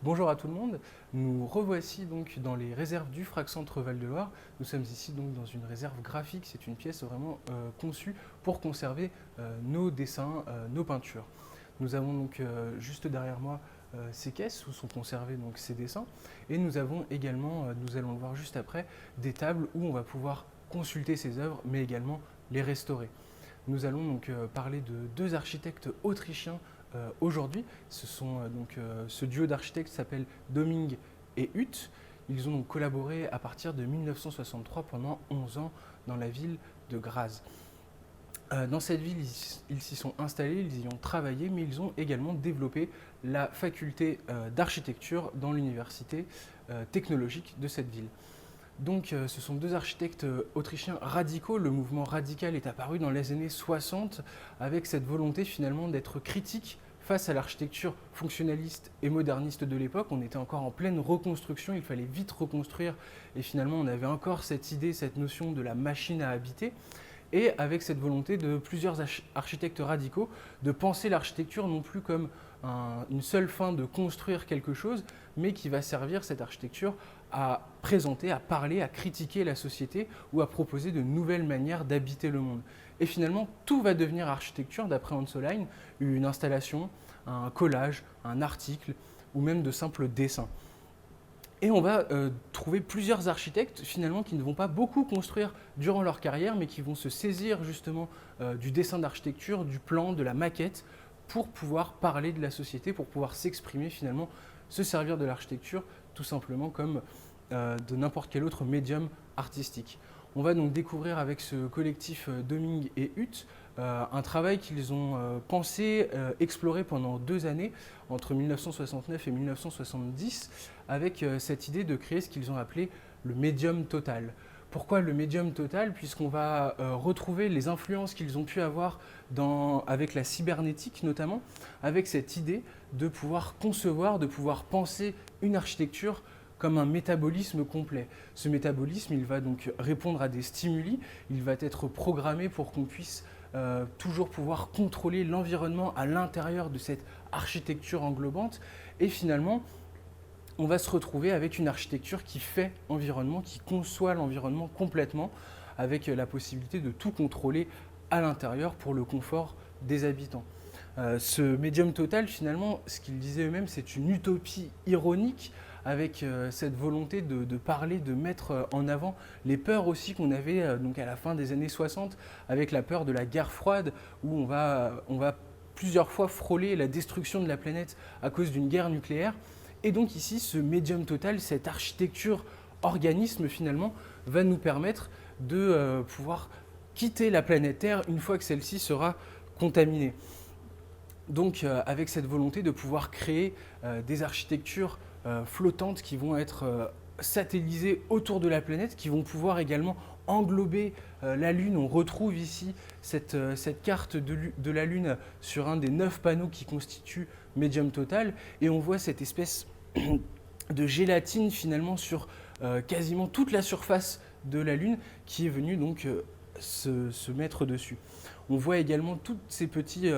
Bonjour à tout le monde, nous revoici donc dans les réserves du FRAC Centre Val-de-Loire. Nous sommes ici donc dans une réserve graphique, c'est une pièce vraiment conçue pour conserver nos dessins, nos peintures. Nous avons donc juste derrière moi ces caisses où sont conservés donc ces dessins et nous avons également, nous allons le voir juste après, des tables où on va pouvoir consulter ces œuvres mais également les restaurer. Nous allons donc parler de deux architectes autrichiens aujourd'hui. Ce duo d'architectes s'appelle Domingue et Huth. Ils ont donc collaboré à partir de 1963 pendant 11 ans dans la ville de Graz. Dans cette ville, ils s'y sont installés, ils y ont travaillé, mais ils ont également développé la faculté d'architecture dans l'université technologique de cette ville. Donc ce sont deux architectes autrichiens radicaux. Le mouvement radical est apparu dans les années 60 avec cette volonté finalement d'être critique face à l'architecture fonctionnaliste et moderniste de l'époque. On était encore en pleine reconstruction, il fallait vite reconstruire et finalement on avait encore cette idée, cette notion de la machine à habiter. Et avec cette volonté de plusieurs architectes radicaux de penser l'architecture non plus comme une seule fin de construire quelque chose, mais qui va servir cette architecture à présenter, à parler, à critiquer la société ou à proposer de nouvelles manières d'habiter le monde. Et finalement, tout va devenir architecture d'après Hans Hollein, une installation, un collage, un article ou même de simples dessins. Et on va trouver plusieurs architectes finalement qui ne vont pas beaucoup construire durant leur carrière, mais qui vont se saisir justement du dessin d'architecture, du plan, de la maquette, pour pouvoir parler de la société, pour pouvoir s'exprimer finalement, se servir de l'architecture tout simplement comme de n'importe quel autre médium artistique. On va donc découvrir avec ce collectif Domingue et Huth un travail qu'ils ont pensé, exploré pendant 2 années, entre 1969 et 1970, avec cette idée de créer ce qu'ils ont appelé le médium total. Pourquoi le médium total? Puisqu'on va retrouver les influences qu'ils ont pu avoir avec la cybernétique notamment, avec cette idée de pouvoir concevoir, de pouvoir penser une architecture comme un métabolisme complet. Ce métabolisme, il va donc répondre à des stimuli, il va être programmé pour qu'on puisse toujours pouvoir contrôler l'environnement à l'intérieur de cette architecture englobante. Et finalement, on va se retrouver avec une architecture qui fait environnement, qui conçoit l'environnement complètement, avec la possibilité de tout contrôler à l'intérieur pour le confort des habitants. Ce médium total, finalement, ce qu'ils disaient eux-mêmes, c'est une utopie ironique, avec cette volonté de parler, de mettre en avant les peurs aussi qu'on avait donc à la fin des années 60, avec la peur de la guerre froide, où on va plusieurs fois frôler la destruction de la planète à cause d'une guerre nucléaire. Et donc ici, ce médium total, cette architecture organisme finalement, va nous permettre de pouvoir quitter la planète Terre une fois que celle-ci sera contaminée. Donc avec cette volonté de pouvoir créer des architectures flottantes qui vont être satellisées autour de la planète, qui vont pouvoir également englober la Lune. On retrouve ici cette carte de la Lune sur un des 9 panneaux qui constituent Médium Total, et on voit cette espèce de gélatine finalement sur quasiment toute la surface de la Lune qui est venue donc se mettre dessus. On voit également tous ces petits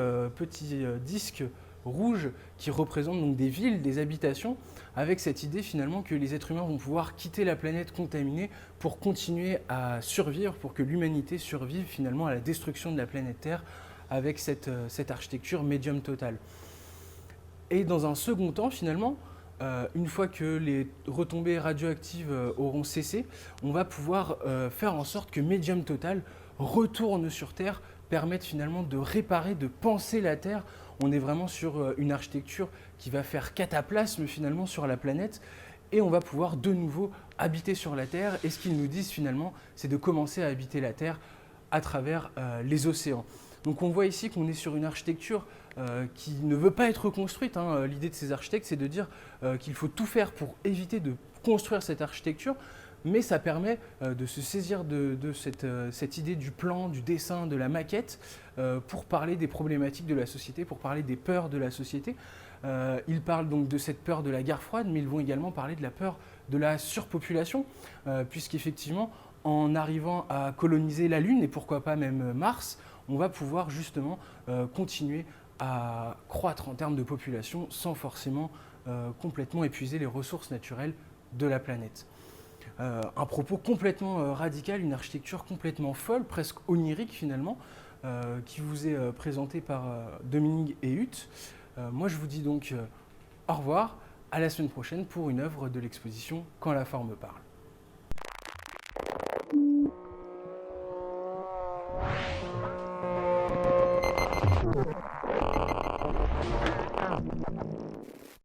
disques rouges qui représentent donc des villes, des habitations, avec cette idée finalement que les êtres humains vont pouvoir quitter la planète contaminée pour continuer à survivre, pour que l'humanité survive finalement à la destruction de la planète Terre avec cette architecture médium total. Et dans un second temps finalement, une fois que les retombées radioactives auront cessé, on va pouvoir faire en sorte que médium total retourne sur Terre, permette finalement de réparer, de penser la Terre. On est vraiment sur une architecture qui va faire cataplasme finalement sur la planète, et on va pouvoir de nouveau habiter sur la Terre. Et ce qu'ils nous disent finalement, c'est de commencer à habiter la Terre à travers les océans. Donc on voit ici qu'on est sur une architecture qui ne veut pas être construite. L'idée de ces architectes, c'est de dire qu'il faut tout faire pour éviter de construire cette architecture, mais ça permet de se saisir de cette idée du plan, du dessin, de la maquette, pour parler des problématiques de la société, pour parler des peurs de la société. Ils parlent donc de cette peur de la guerre froide, mais ils vont également parler de la peur de la surpopulation, puisqu'effectivement, en arrivant à coloniser la Lune, et pourquoi pas même Mars, on va pouvoir justement continuer à croître en termes de population sans forcément complètement épuiser les ressources naturelles de la planète. Un propos complètement radical, une architecture complètement folle, presque onirique finalement, qui vous est présenté par Dominique et Huth. Moi je vous dis donc au revoir, à la semaine prochaine pour une œuvre de l'exposition Quand la forme parle.